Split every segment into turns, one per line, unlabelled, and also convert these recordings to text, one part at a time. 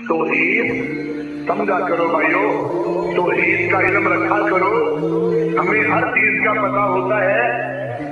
तौहीद समझा करो भाइयों, तौहीद का इल्म रखा करो। हमें हर चीज का पता होता है,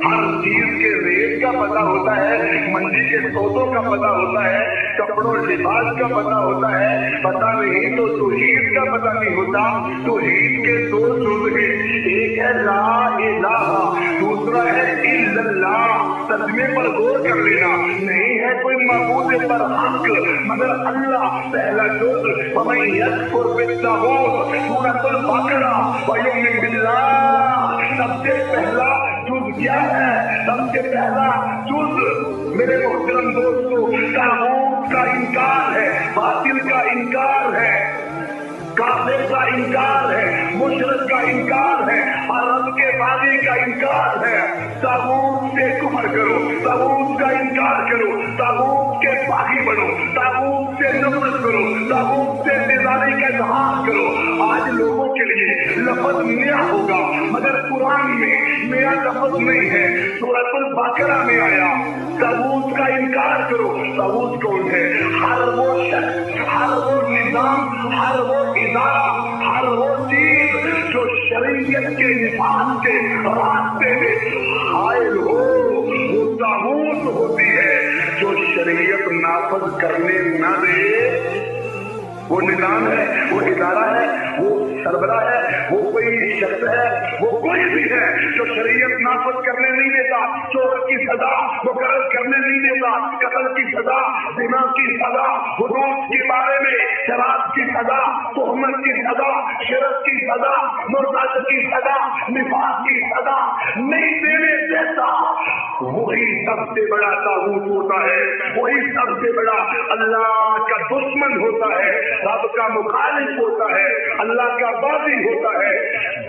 हर चीज के रेट का पता होता है, मंडी के सौदों का पता होता है, कपड़ों लिबास का पता होता है, पता नहीं तो तौहीद का पता नहीं होता। तौहीद के दो जुज़ हैं, एक है ला इलाहा, दूसरा है इल्लल्लाह। तर्जुमे पर गौर कर लेना, नहीं है कोई माबूद पर हक मगर अल्लाह। पहला जुज़ वमन यकफुर बित्तागूत, सूरतुल बकरा व युमिन बिल्लाह। सबसे पहला जुज़ क्या है? सबसे पहला जुज़ मेरे मोहतरम दोस्तों तागूत का इनकार है, बातिल का इनकार है, काफिर का इनकार है, मुशरिक का इनकार है, और रब के वादे का इनकार है। तागूत से कुफर करो, तागूत का इनकार करो, तागूत के बागी बनो, तागूत से नफरत करो, तागूत से बेजारी का इजहार करो। आज लोगों के लिए लफ्ज नया होगा मगर कुरान में नया लफ्ज नहीं है। सूरतुल बकरा में आया तागूत का इनकार करो। तागूत कौन है? हर वो शख्स, हर वो निजाम, हर वो इदारा, हर वो चीज जो शरीयत के निफाज के रास्ते में हायल हो वो तागूत होती है। जो शरीयत नाफज करने न दे वो निजाम है, वो इदारा है, वो सरबरा है, वो कोई शख्स है, वो कोई भी है जो शरीयत नाफज करने नहीं देता। चोर की सजा वो गलत करने नहीं देता, कत्ल की सजा, ज़िना की सजा, हुदूद के बारे में शराब की सजा, तोहमत की सजा, शिरक की सजा, मुर्तद की सजा, निफाक की सजा नहीं देने देता। वही सबसे बड़ा तागूत होता है, वही सबसे बड़ा अल्लाह का दुश्मन होता है, रब का मुखालिफ होता है, अल्लाह का बागी होता है।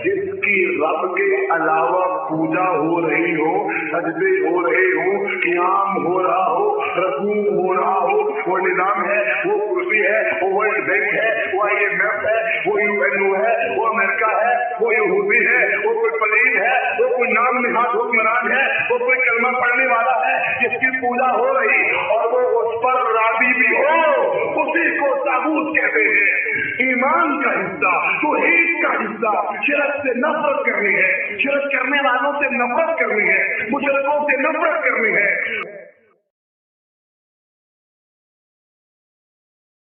जिसकी रब के अलावा पूजा हो रही हो, सजदे हो रहे हो, क़ियाम हो रहा हो, रकू हो रहा हो, वो निजाम है, वो कुर्सी है, वो वर्ल्ड बैंक है, वो IMF है, वो UNO है, वो अमेरिका है, वो यहूदी है, वो कोई पलीद है, वो कोई नाम निहाद हुक्मरान है, वो कोई कलमा पढ़ने वाला है जिसकी पूजा हो रही और वो उस पर राजी भी हो, उसी को तागूत कहते हैं। ईमान का हिस्सा, तौहीद का हिस्सा शिरक से नफरत करनी है, शिरक करने वालों से नफरत करनी है, मुशरिकों से नफरत करनी है।